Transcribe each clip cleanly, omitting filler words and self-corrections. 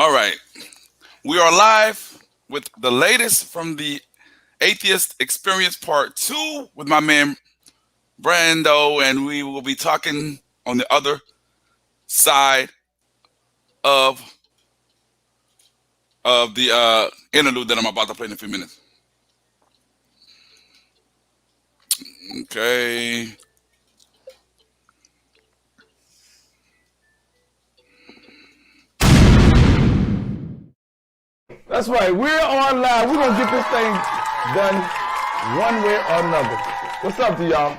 All right. We are live with the latest from the Atheist Experience Part 2 with my man Brando, and we will be talking on the other side of the interlude that I'm about to play in a few minutes. Okay. That's right. We're on live. We're going to get this thing done one way or another. What's up to y'all?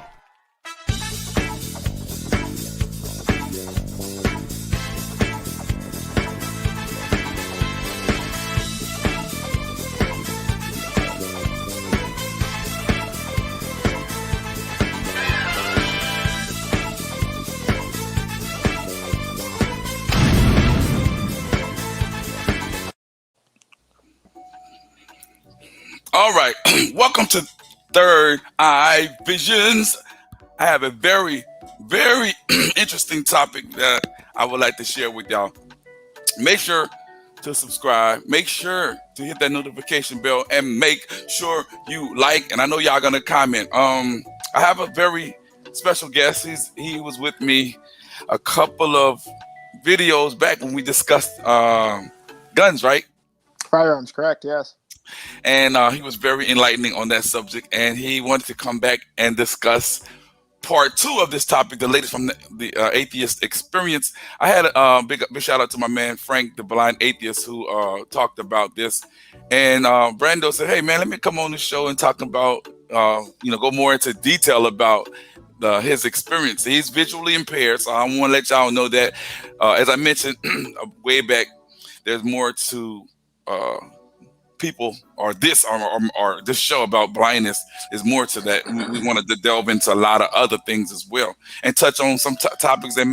All right. Welcome to Third Eye Visions. I have a very, very interesting topic that I would like to share with y'all. Make sure to subscribe. Make sure to hit that notification bell and make sure you like. And I know y'all gonna comment. I have a very special guest. He was with me a couple of videos back when we discussed guns, right? Firearms, correct? Yes. And he was very enlightening on that subject. And he wanted to come back and discuss part 2 of this topic, the latest from the Atheist Experience. I had a big shout out to my man Frank, the blind atheist, who talked about this. And Brando said, "Hey man, let me come on the show and talk about, go more into detail about his experience." He's visually impaired, so I want to let y'all know that, as I mentioned way back, there's more to people or this show about blindness. Is more to that. We wanted to delve into a lot of other things as well and touch on some topics that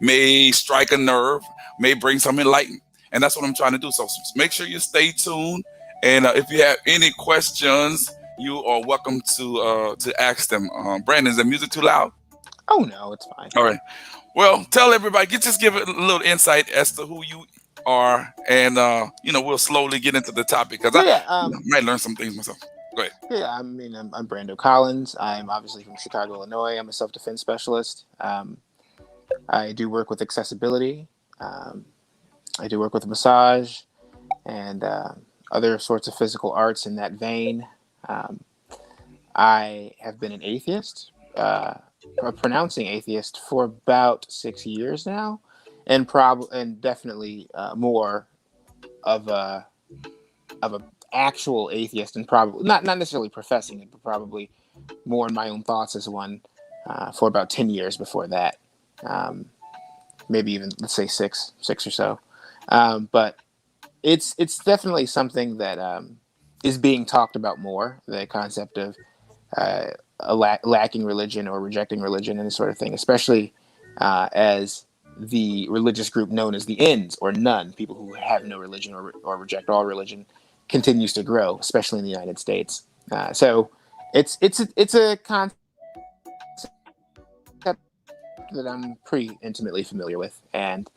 may strike a nerve, may bring some enlightenment, and that's what I'm trying to do. So make sure you stay tuned, and if you have any questions, you are welcome to ask them. Brandon, is the music too loud? Oh no, it's fine. All right. Well, tell everybody, just give it a little insight as to who you are, and we'll slowly get into the topic, because I might learn some things myself. Go ahead. Yeah, I'm Brando Collins. I'm obviously from Chicago, Illinois. I'm a self-defense specialist. I do work with accessibility. I do work with massage and other sorts of physical arts in that vein. I have been an atheist, a pronouncing atheist, for about 6 years now. And definitely more of a actual atheist, and probably not necessarily professing it, but probably more in my own thoughts as one, for about 10 years before that. Maybe even, let's say six or so. But it's definitely something that is being talked about more. The concept of lacking religion or rejecting religion and this sort of thing, especially as the religious group known as the ends or none, people who have no religion or reject all religion, continues to grow, especially in the United States. So it's a concept that I'm pretty intimately familiar with, and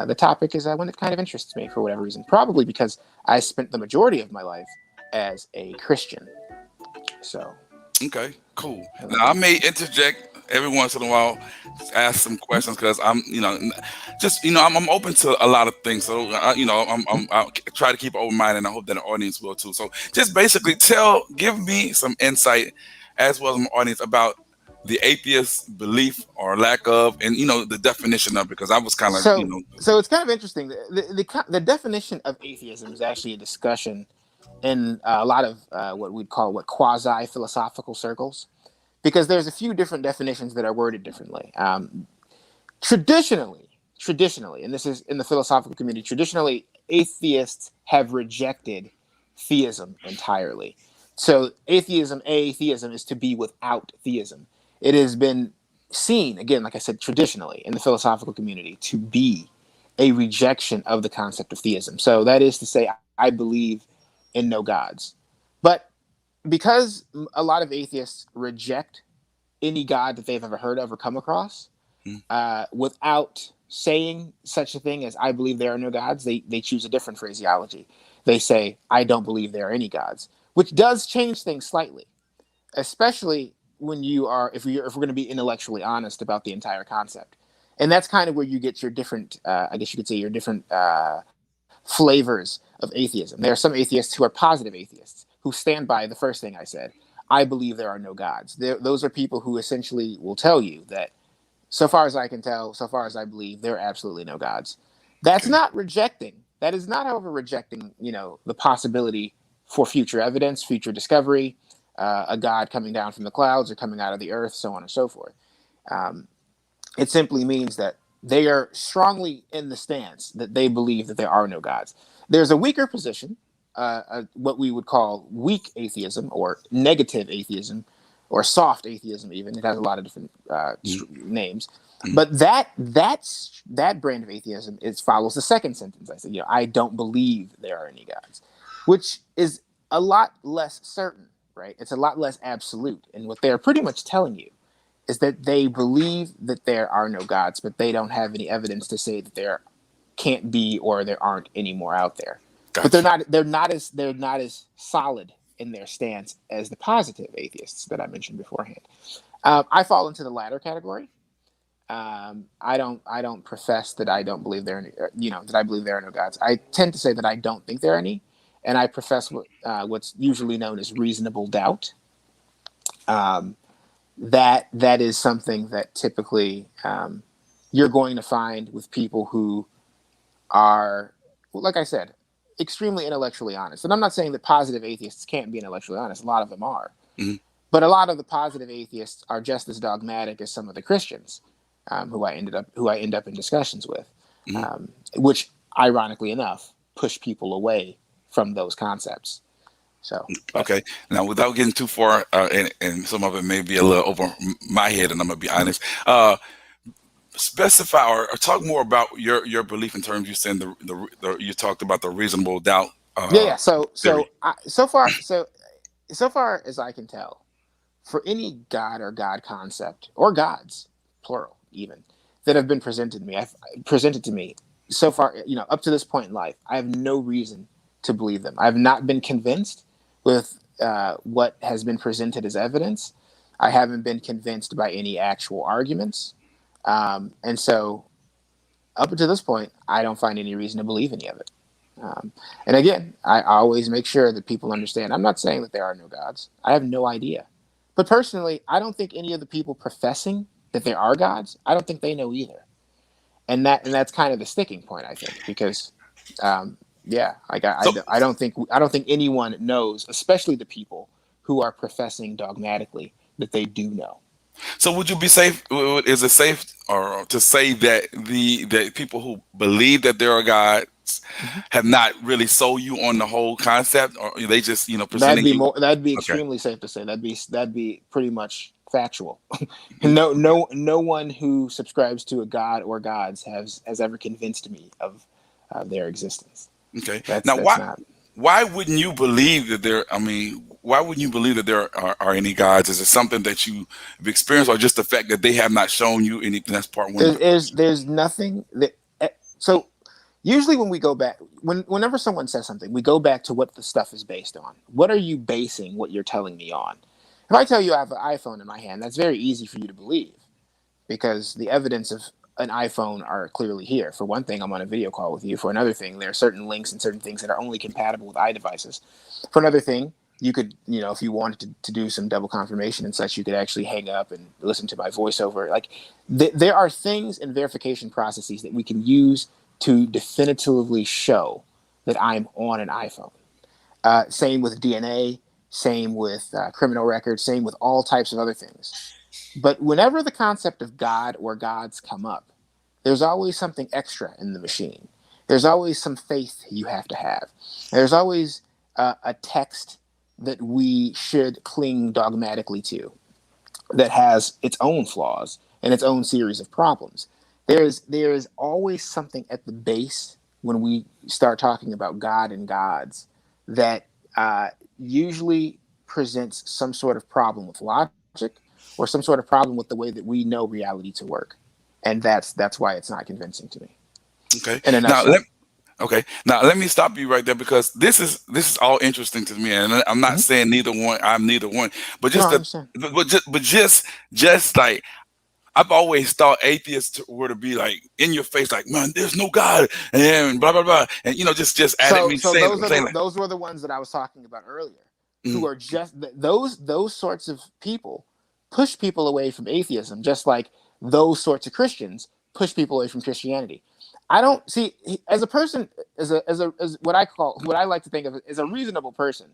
the topic is one that kind of interests me for whatever reason. Probably because I spent the majority of my life as a Christian. So. Okay, cool. Now I may interject every once in a while, ask some questions, because I'm open to a lot of things. So I'll try to keep an open mind, and I hope that the audience will too. So just basically give me some insight, as well as my audience, about the atheist belief or lack of, and the definition of it, because I was kind of So it's kind of interesting. The definition of atheism is actually a discussion in a lot of what we'd call quasi-philosophical circles, because there's a few different definitions that are worded differently. Traditionally, and this is in the philosophical community, traditionally atheists have rejected theism entirely. So atheism is to be without theism. It has been seen, again, like I said, traditionally in the philosophical community, to be a rejection of the concept of theism. So that is to say, I believe in no gods. But because a lot of atheists reject any god that they've ever heard of or come across, Mm. without saying such a thing as "I believe there are no gods." They choose a different phraseology. They say, "I don't believe there are any gods," which does change things slightly, especially when you are if we're going to be intellectually honest about the entire concept. And that's kind of where you get your different, I guess you could say, your different flavors of atheism. There are some atheists who are positive atheists who stand by the first thing I said. I believe there are no gods. Those are people who essentially will tell you that, so far as I can tell, so far as I believe, there are absolutely no gods. That's Okay. not rejecting. That is not, however, rejecting, the possibility for future evidence, future discovery, a god coming down from the clouds or coming out of the earth, so on and so forth. Um, it simply means that they are strongly in the stance that they believe that there are no gods. There's a weaker position, what we would call weak atheism or negative atheism or soft atheism. Even it has a lot of different Mm. names, Mm. but that brand of atheism is follows the second sentence. I said, I don't believe there are any gods, which is a lot less certain, right? It's a lot less absolute, and what they're pretty much telling you is that they believe that there are no gods, but they don't have any evidence to say that there can't be or there aren't any more out there. But they're Gotcha. not they're not as solid in their stance as the positive atheists that I mentioned beforehand. I fall into the latter category. I don't profess that I don't believe there are any, that I believe there are no gods. I tend to say that I don't think there are any, and I profess what's usually known as reasonable doubt. Um, that is something that typically you're going to find with people who are, well, like I said, extremely intellectually honest. And I'm not saying that positive atheists can't be intellectually honest. A lot of them are, Mm. but a lot of the positive atheists are just as dogmatic as some of the Christians who I end up in discussions with, Mm. which ironically enough push people away from those concepts. So, but Okay. Now, without getting too far, and some of it may be a little over my head, and I'm gonna be honest. Specify or talk more about your belief in terms. You saying the you talked about the reasonable doubt yeah, yeah. So theory. so I, so far so so far as I can tell, for any god or god concept or gods, plural even, that have been presented to me so far, up to this point in life, I have no reason to believe them. I have not been convinced with what has been presented as evidence. I haven't been convinced by any actual arguments, and so up until this point, I don't find any reason to believe any of it. And again, I always make sure that people understand. I'm not saying that there are no gods. I have no idea. But personally, I don't think any of the people professing that there are gods, I don't think they know either. And that's kind of the sticking point, I think, because um, yeah, like So, I don't think anyone knows, especially the people who are professing dogmatically that they do know. so would you be safe? Is it safe or to say that the people who believe that there are gods Mhm. have not really sold you on the whole concept, or they just That'd presenting be you? more. That'd be Okay. extremely safe to say. That'd be pretty much factual. No one who subscribes to a god or gods has ever convinced me of their existence. Okay. That's Now, that's why not. why wouldn't you believe that there? I mean, why wouldn't you believe that there are any gods? Is it something that you've experienced, or just the fact that they have not shown you anything? That's part one. There's nothing that. So usually when we go back, whenever someone says something, we go back to what the stuff is based on. What are you basing what you're telling me on? If I tell you I have an iPhone in my hand, that's very easy for you to believe, because the evidence of an iPhone are clearly here. For one thing, I'm on a video call with you. For another thing, there are certain links and certain things that are only compatible with iDevices. For another thing, you could, if you wanted to do some double confirmation and such, you could actually hang up and listen to my voiceover. Like, there are things and verification processes that we can use to definitively show that I'm on an iPhone. Same with DNA, same with criminal records, same with all types of other things. But whenever the concept of God or gods come up, there's always something extra in the machine. There's always some faith you have to have. There's always a text that we should cling dogmatically to that has its own flaws and its own series of problems. There is always something at the base when we start talking about God and gods that usually presents some sort of problem with logic or some sort of problem with the way that we know reality to work. and that's why it's not convincing to me. Okay. In a Now nutshell. okay. Now let me stop you right there because this is all interesting to me, and I'm not Hmm. saying neither one. I'm neither one, but No, just I the understand. but just like I've always thought atheists were to be like in your face, like man, there's no God, and blah blah blah, and just at So me so saying those are saying like, those were the ones that I was talking about earlier, who mm, are just those sorts of people push people away from atheism, just like those sorts of Christians push people away from Christianity. I don't see, as a person, as what I like to think of as a reasonable person.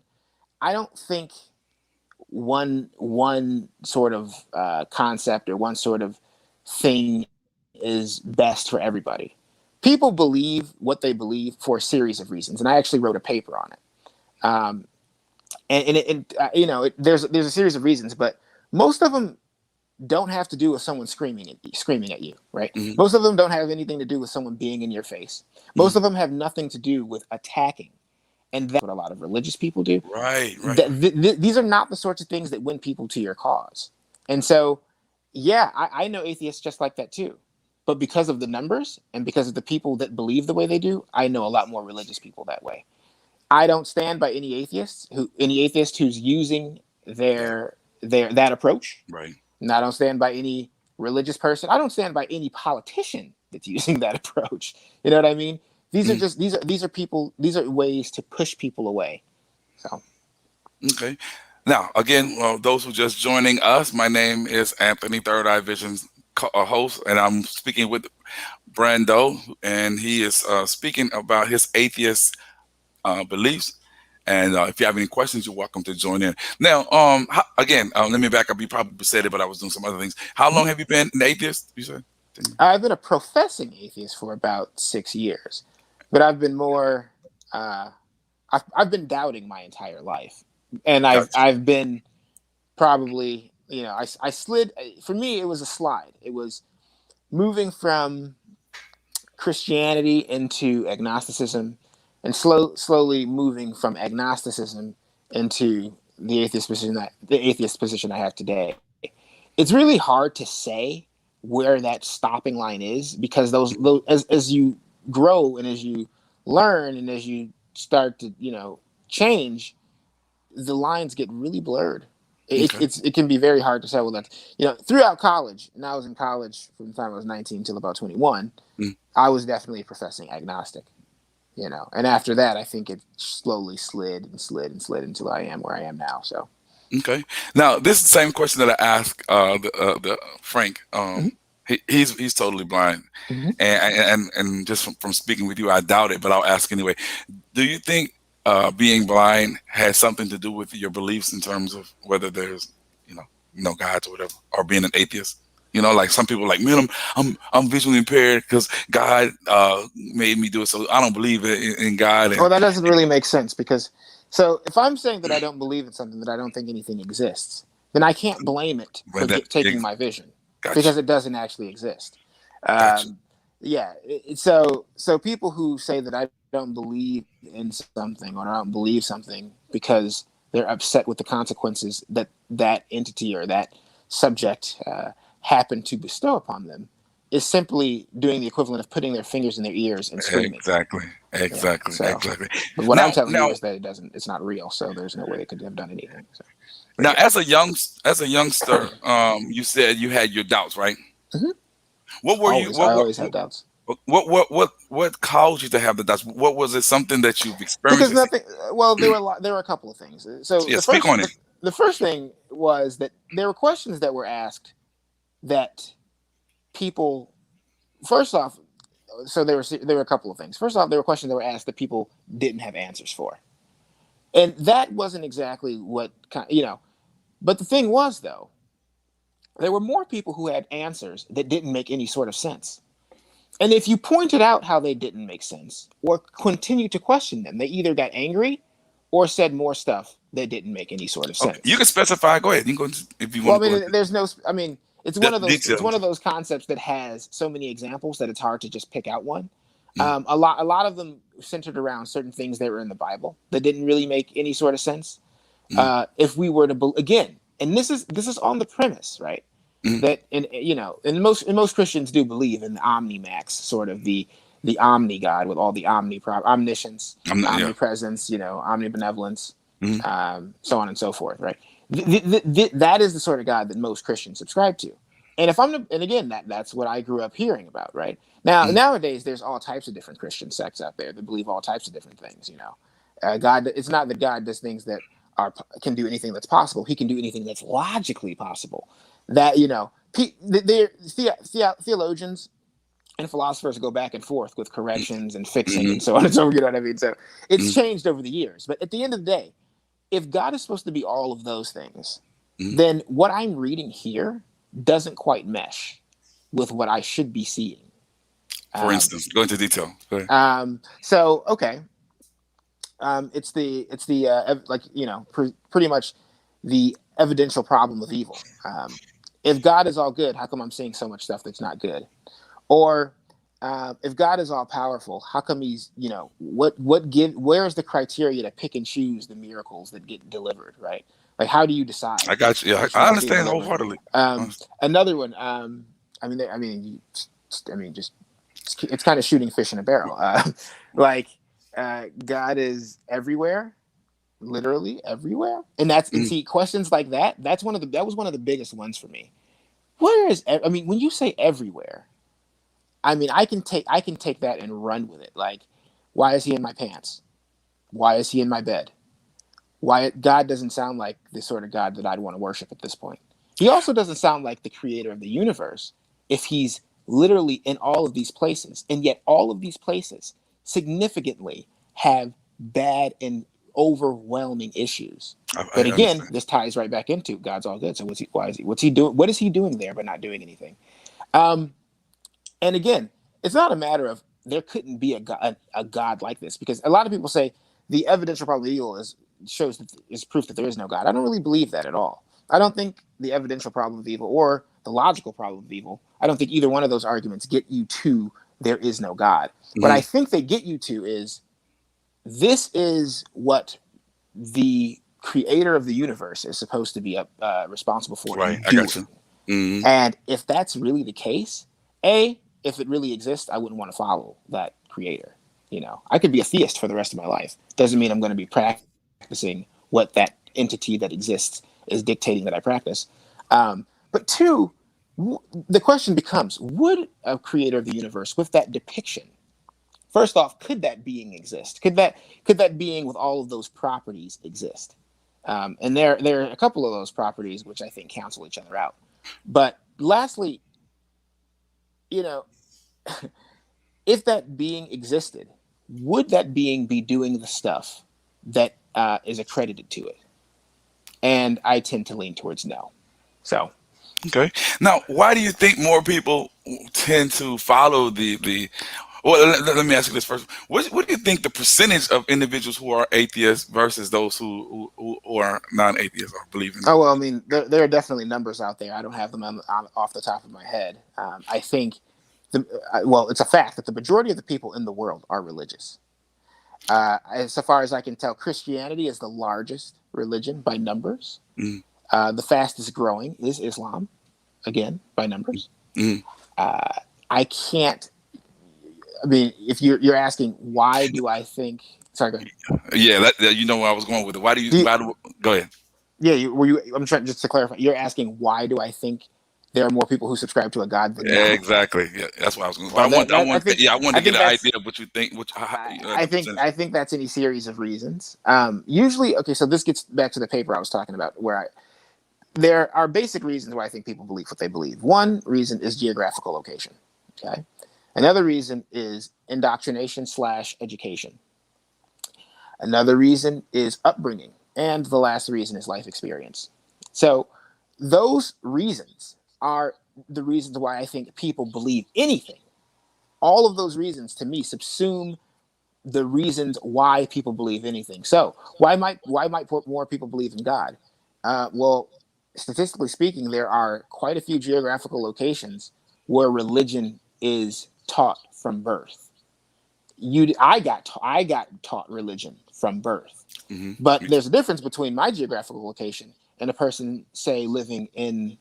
I don't think one sort of concept or one sort of thing is best for everybody. People believe what they believe for a series of reasons, and I actually wrote a paper on it. Um, there's a series of reasons, but most of them don't have to do with someone screaming at you, right? mm, Most of them don't have anything to do with someone being in your face. Most mm, of them have nothing to do with attacking, and that's what a lot of religious people do. right, right, right. These are not the sorts of things that win people to your cause. And so, yeah, I know atheists just like that too. But because of the numbers and because of the people that believe the way they do, I know a lot more religious people that way. I don't stand by any atheist who's using That their that approach. right. And I don't stand by any religious person. I don't stand by any politician that's using that approach. You know what I mean? These are Mm, just these are people, these are ways to push people away. So okay. Now again, well, those who just joining us, my name is Anthony, Third Eye Vision's host, and I'm speaking with Brando, and he is speaking about his atheist beliefs. And if you have any questions, you're welcome to join in. Now, again, let me back up. You probably said it, but I was doing some other things. How long have you been an atheist? You said. 10 years? I've been a professing atheist for about 6 years, but I've been more. Uh, I've been doubting my entire life, and Gotcha. I've been probably, I slid. For me, it was a slide. It was moving from Christianity into agnosticism, and slowly moving from agnosticism into the atheist position I have today. It's really hard to say where that stopping line is, because those as you grow and as you learn and as you start to change, the lines get really blurred. Okay. It can be very hard to say. Well, that's throughout college, and I was in college from the time I was 19 till about 21. Mm, I was definitely a professing agnostic, and after that, I think it slowly slid and slid and slid until I am where I am now. So, okay. Now, this is the same question that I asked the Frank. mhm, He's totally blind, mhm. and just from speaking with you, I doubt it, but I'll ask anyway. Do you think being blind has something to do with your beliefs in terms of whether there's, you know, no gods or whatever, or being an atheist? Like some people are like, man, I'm visually impaired because God made me do it, so I don't believe in God. Well, And that doesn't really make sense, because so if I'm saying that I don't believe in something, that I don't think anything exists, then I can't blame it for when that, taking my vision, gotcha, because it doesn't actually exist. gotcha. Um, yeah. So people who say that I don't believe in something, or I don't believe something because they're upset with the consequences that that entity or that subject happened to bestow upon them, is simply doing the equivalent of putting their fingers in their ears and screaming. Exactly, Yeah. exactly, So, exactly. but what I'm Now, telling now, you is that it's not real. So there's no way they could have done anything. So, but now, yeah. as a youngster, you said you had your doubts, right? Hmm. What were you? Always, I always had doubts, What caused you to have the doubts? What was it? Something that you've experienced? because nothing. Well, there were a couple of things. So Yeah, speak on it. the first thing was that there were questions that were asked that people. First off, so there were a couple of things. First off, there were questions that were asked that people didn't have answers for, and that wasn't exactly what But the thing was, though, there were more people who had answers that didn't make any sort of sense. And if you pointed out how they didn't make sense or continued to question them, they either got angry or said more stuff that didn't make any sort of Okay, you sense. can specify. Go ahead. You can go if you want Well, to I go mean, into there's no. I mean, it's one details. of those concepts that has so many examples that it's hard to just pick out one. Mm, A lot of them centered around certain things that were in the Bible that didn't really make any sort of sense. mm, If we were to again, and this is on the premise, right? Mm-hmm. that, and most Christians do believe in the omnimax, sort of the omni God with all the omniscience, I'm not. Yeah. omnipresence, omnibenevolence, Mm-hmm. so on and so forth, right? That is the sort of God that most Christians subscribe to. And and again, that's what I grew up hearing about, right? Now, Mm-hmm. nowadays, there's all types of different Christian sects out there that believe all types of different things. God. It's not that God does things that can do anything that's possible. He can do anything that's logically possible. That theologians and philosophers go back and forth with corrections and fixing Mm-hmm. and so on and so on. You know what I mean? So it's Mm-hmm. changed over the years. But at the end of the day, if God is supposed to be all of those things, Mm-hmm. then what I'm reading here doesn't quite mesh with what I should be seeing. For Um, instance, go into detail. Go ahead. so okay, it's the pretty much the evidential problem of evil. If God is all good, how come I'm seeing so much stuff that's not good? Or if God is all powerful, how come he's where is the criteria to pick and choose the miracles that get delivered, right? Like, how do you decide I got you. Yeah, which I ones get understand delivered? wholeheartedly. Um, Another one. Just it's kind of shooting fish in a barrel. Like God is everywhere, literally everywhere, and Mm-hmm. see questions like that. That was one of the biggest ones for me. Where is when you say everywhere, I can take that and run with it. Like, why is he in my pants? Why is he in my bed? Why God doesn't sound like the sort of God that I'd want to worship at this point. He also doesn't sound like the creator of the universe if he's literally in all of these places, and yet all of these places significantly have bad and overwhelming issues. I But again, understand. this ties right back into God's all good. So what's he doing? What is he doing there but not doing anything? Um, and again, it's not a matter of there couldn't be a God like this, because a lot of people say the evidential problem of evil is proof that there is no God. I don't really believe that at all. I don't think the evidential problem of evil or the logical problem of evil, I don't think either one of those arguments get you to there is no God. What I Mm-hmm. think they get you to is this is what the creator of the universe is supposed to be responsible for Right. and I got doing. you. Mm-hmm. And if that's really the case, if it really exists, I wouldn't want to follow that creator. I could be a theist for the rest of my life. Doesn't mean I'm going to be practicing what that entity that exists is dictating that I practice. But two, the question becomes: would a creator of the universe, with that depiction, first off, could that being exist? Could that being with all of those properties exist? And there are a couple of those properties which I think cancel each other out. But lastly, you know, if that being existed, would that being be doing the stuff that is accredited to it? And I tend to lean towards no. So, Okay. Now, why do you think more people tend to follow the? Well, let me ask you this first. What do you think the percentage of individuals who are atheists versus those who are non-atheists or believe in? oh well, I mean, there are definitely numbers out there. I don't have them off the top of my head. I think, it's a fact that the majority of the people in the world are religious. So far as I can tell, Christianity is the largest religion by numbers. Mm, The fastest growing is Islam, again, by numbers. mm. Uh, I can't. I mean, if you're asking why do I think? Sorry, go ahead. Yeah, you know where I was going with it. Why do you? Do you, Why do? Go ahead. yeah, were you? I'm trying just to clarify. You're asking why do I think there are more people who subscribe to a God than not? Exactly. Yeah, that's what I was going. But Well, I think Yeah, I wanted I to get think an that's idea of what you think. Which I the think percentage. I think that's any series of reasons. Usually, okay, so this gets back to the paper I was talking about, where there are basic reasons why I think people believe what they believe. One reason is geographical location. Okay, another reason is indoctrination / education. Another reason is upbringing, and the last reason is life experience. So those reasons are the reasons why I think people believe anything. All of those reasons, to me, subsume the reasons why people believe anything. So why might more people believe in God? Well, statistically speaking, there are quite a few geographical locations where religion is taught from birth. I got taught religion from birth, Hmm. but there's a difference between my geographical location and a person, say, living in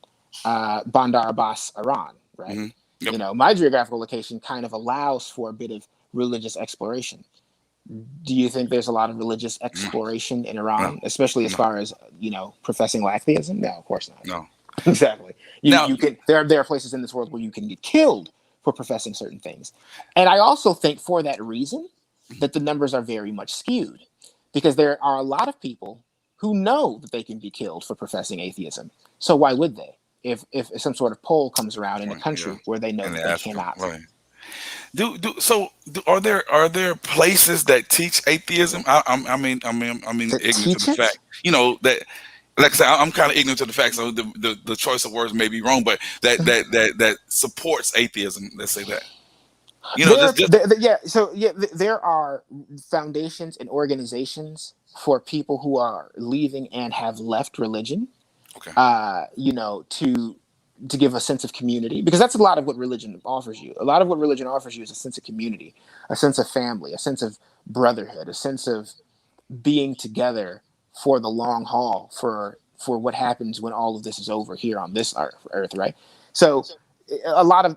Bandar Abbas, Iran, right? Hmm. Yep. My geographical location kind of allows for a bit of religious exploration. Do you think there's a lot of religious No, exploration in no, Iran, especially as no, far as professing atheism? No, of course not. no. Exactly. You Now, you can there are places in this world where you can get killed for professing certain things, and I also think for that reason that the numbers are very much skewed, because there are a lot of people who know that they can be killed for professing atheism. So why would they? If some sort of poll comes around in a right, yeah, country where they know and that they they ask them, cannot. right? Are there places that teach atheism? I mean, To ignorant to teach the fact, it, that, like I said, I'm kind of ignorant to the fact, so the choice of words may be wrong, but that supports atheism. Let's say that, just yeah. So yeah, there are foundations and organizations for people who are leaving and have left religion. okay, To give a sense of community, because that's a lot of what religion offers you. A lot of what religion offers you is a sense of community, a sense of family, a sense of brotherhood, a sense of being together for the long haul, for what happens when all of this is over here on this earth, right? So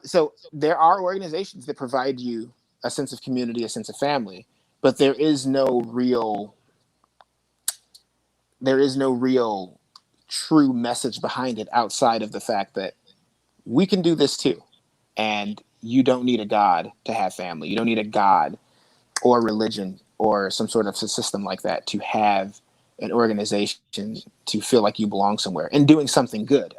so there are organizations that provide you a sense of community, a sense of family, but there is no real true message behind it outside of the fact that we can do this too, and you don't need a god to have family. You don't need a god or religion or some sort of system like that to have an organization to feel like you belong somewhere and doing something good.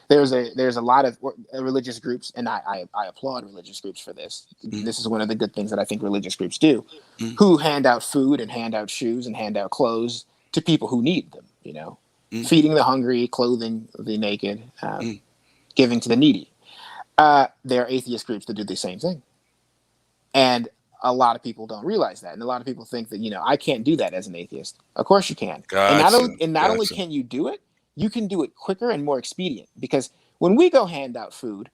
There's a lot of religious groups, and I applaud religious groups for this. mm, This is one of the good things that I think religious groups do, mm, who hand out food and hand out shoes and hand out clothes to people who need them. mm, Feeding the hungry, clothing the naked, mm. giving to the needy. There are atheist groups that do the same thing, and a lot of people don't realize that, and a lot of people think that I can't do that as an atheist. Of course you can, and not Gotcha, only and not only gotcha. can you do it, you can do it quicker and more expedient, because when we go hand out food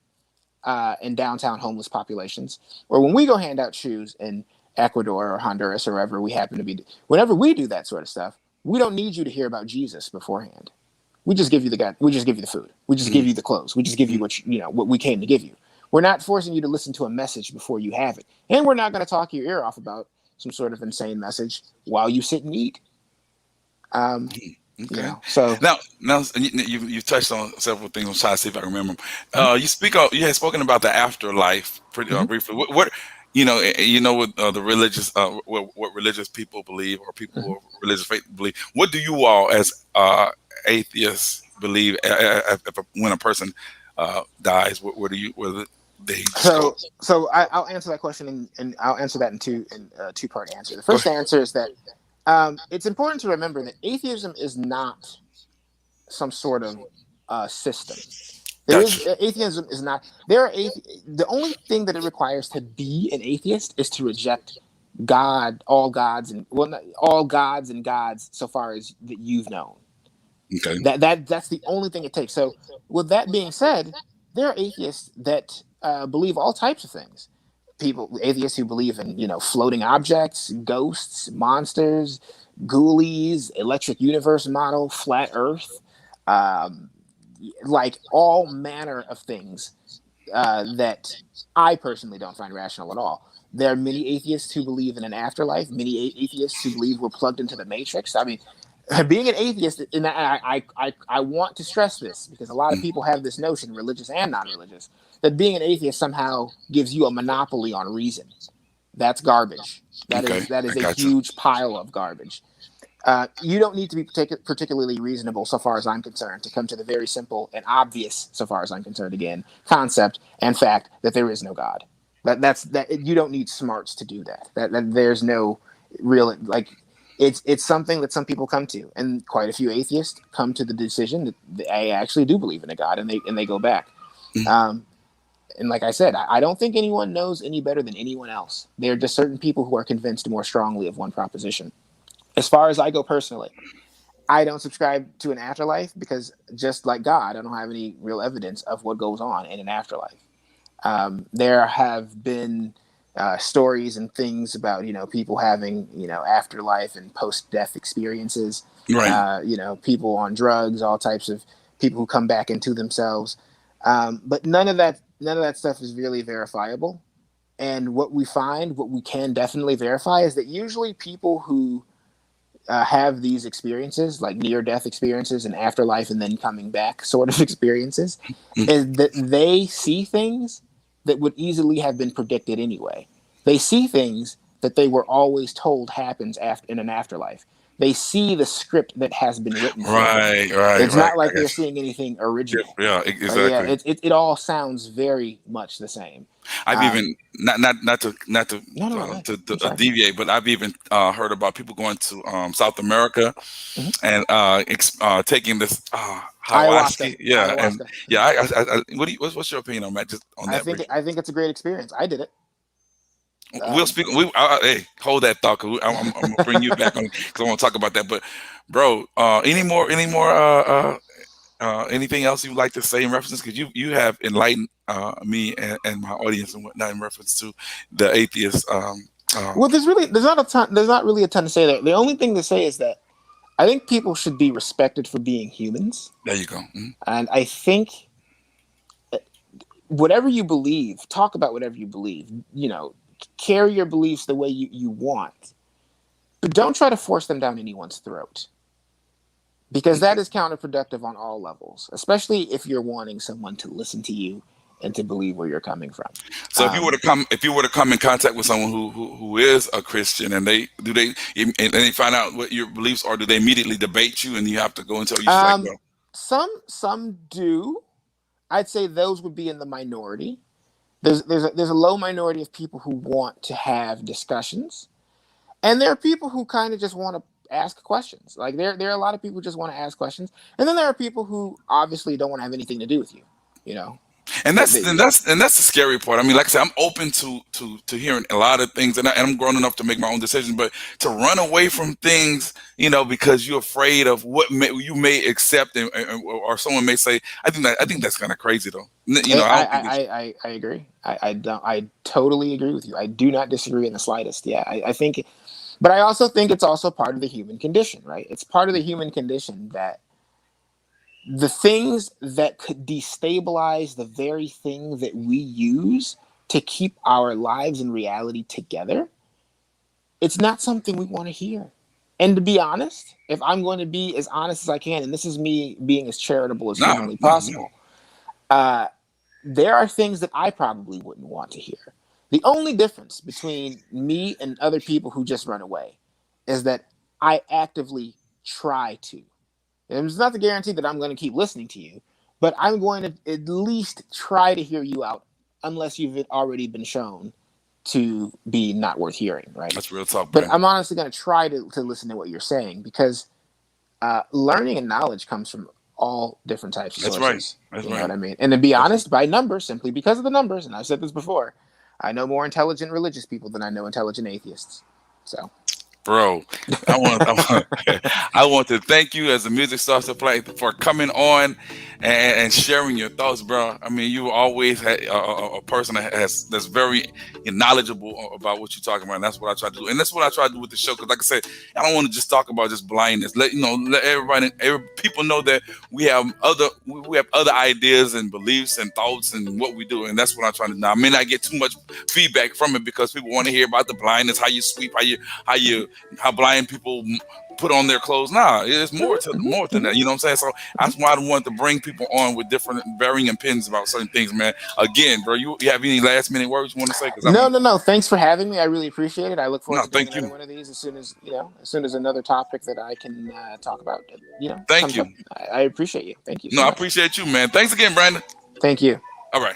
in downtown homeless populations, or when we go hand out shoes in Ecuador or Honduras or wherever we happen to be, whenever we do that sort of stuff, we don't need you to hear about Jesus beforehand. We just give you the guy. We just give you the food. We just give Mm, you the clothes. We just give you mm. what we came to give you. We're not forcing you to listen to a message before you have it, and we're not going to talk your ear off about some sort of insane message while you sit and eat. Um, Okay. so Now you touched on several things. I'm trying to see if I remember 'em. mhm, You had spoken about the afterlife pretty mhm, briefly. What what the religious what religious people believe, or people mhm. of religious faith believe. What do you all as atheists believe, when a person dies? Where do they just go? I'll answer that question, and I'll answer that in a two-part answer. The Go first ahead. answer is that it's important to remember that atheism is not some sort of system. Gotcha. Atheism is not. There are The only thing that it requires to be an atheist is to reject God, all gods, and not, all gods and gods so far as that you've known. Okay. That's the only thing it takes. So, with that being said, there are atheists that believe all types of things. Atheists who believe in floating objects, ghosts, monsters, ghoulies, electric universe model, flat Earth, um, like all manner of things that I personally don't find rational at all. There are many atheists who believe in an afterlife. Many atheists who believe we're plugged into the matrix. I mean, being an atheist, and I want to stress this because a lot of Mm, people have this notion, religious and non-religious, that being an atheist somehow gives you a monopoly on reason. That's garbage. That okay. is that I is a got you. huge pile of garbage. You don't need to be particularly reasonable, so far as I'm concerned, to come to the very simple and obvious, so far as I'm concerned, again, concept and fact that there is no God. That you don't need smarts to do that. That there's no real it's something that some people come to, and quite a few atheists come to the decision that they actually do believe in a God, and they go back. Mm, Um, and like I said, I don't think anyone knows any better than anyone else. There are just certain people who are convinced more strongly of one proposition. As far as I go personally, I don't subscribe to an afterlife because, just like God, I don't have any real evidence of what goes on in an afterlife. There have been stories and things about people having afterlife and post death experiences. right. People on drugs, all types of people who come back into themselves. But none of that stuff is really verifiable. And what we find, what we can definitely verify, is that usually people who have these experiences, like near death experiences and afterlife and then coming back sort of experiences, is that they see things that would easily have been predicted anyway. They see things that they were always told happens in an afterlife. They see the script that has been written for them. Right, right, It's right. not I like they're got you. seeing anything original. Yeah, Yeah, exactly. it all sounds very much the same. I've Um, even not to no, no, no, go ahead. I'm sorry. deviate, but I've even heard about people going to South America Mhm. and taking this Ayahuasca, ayahuasca. Yeah, and ayahuasca. yeah. What's your opinion on that? Just on that briefly. I think it's a great experience. I did it. We'll Um, speak. Hey, hold that thought. Cause I'm gonna bring you back on because I want to talk about that. But, bro, anything else you'd like to say in reference? Because you have enlightened me and my audience and whatnot in reference to the atheist. well, there's not really a ton to say there. The only thing to say is that I think people should be respected for being humans, There you go. Mhm. and I think whatever you believe, talk about whatever you believe. Carry your beliefs the way you want, but don't try to force them down anyone's throat, because that is counterproductive on all levels, especially if you're wanting someone to listen to you and to believe where you're coming from. So Um, if you were to come in contact with someone who is a Christian and they find out what your beliefs are, do they immediately debate you and you have to go into? Or you just like, um, bro, some do. I'd say those would be in the minority. There's a low minority of people who want to have discussions, and there are people who kind of just want to ask questions. Like there are a lot of people who just want to ask questions, and then there are people who obviously don't want to have anything to do with you. You know, and they, that's they, and that's and that's the scary part. I mean, like I said, I'm open to hearing a lot of things, and I'm grown enough to make my own decisions. But to run away from things, because you're afraid of you may accept, or someone may say, I think that's kind of crazy, though. I don't think it's I agree. I totally agree with you. I do not disagree in the slightest. Yeah, I think, but I also think it's also part of the human condition, right? It's part of the human condition that the things that could destabilize the very thing that we use to keep our lives and reality together, it's not something we want to hear. And to be honest, if I'm going to be as honest as I can, and this is me being as charitable as nah, humanly nah, nah. possible, uh, there are things that I probably wouldn't want to hear. The only difference between me and other people who just run away is that I actively try to. And it's not the guarantee that I'm going to keep listening to you, but I'm going to at least try to hear you out, unless you've already been shown to be not worth hearing, right? That's real talk, But Brandon. I'm honestly going to try to listen to what you're saying, because learning and knowledge comes from all different types of That's right. sources. That's You know right. what I mean? And to be That's right. honest, by numbers, simply because of the numbers, and I've said this before, I know more intelligent religious people than I know intelligent atheists. So, Bro, I want to thank you as the music starts to play for coming on and sharing your thoughts, bro. I mean, you always had a person that's very knowledgeable about what you're talking about, and that's what I try to do. And that's what I try to do with the show. Because, like I said, I don't want to just talk about just blindness. Let people know that we have other ideas and beliefs and thoughts and what we do, and that's what I try to do. Now, I may not get too much feedback from it because people want to hear about the blindness, how you sweep, how blind people put on their clothes. Nah, it's more than that. You know what I'm saying? So that's why I want to bring people on with different varying opinions about certain things, man. Again, bro, you have any last minute words you want to say? Because no, no, no. Thanks for having me. I really appreciate it. I look forward no, to doing thank another you, one of these as soon as another topic that I can talk about, thank comes you. up. I appreciate you. Thank you No, so I much. appreciate you, man. Thanks again, Brandon. Thank you. All right,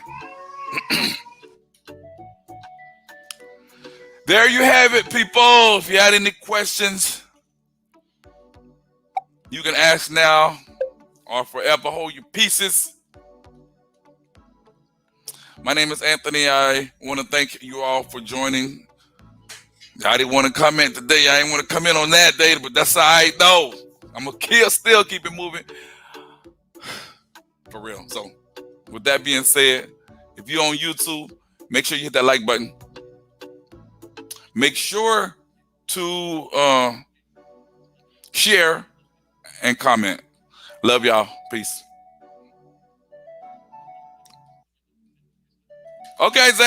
there you have it, people. If you had any questions, you can ask now or forever hold your pieces. My name is Anthony. I want to thank you all for joining. I didn't want to comment today. I didn't want to come in on that day, but that's all right, though. I'm going to still keep it moving. For real. So, with that being said, if you're on YouTube, make sure you hit that like button. Make sure to share and comment. Love y'all. Peace. Okay, Zay.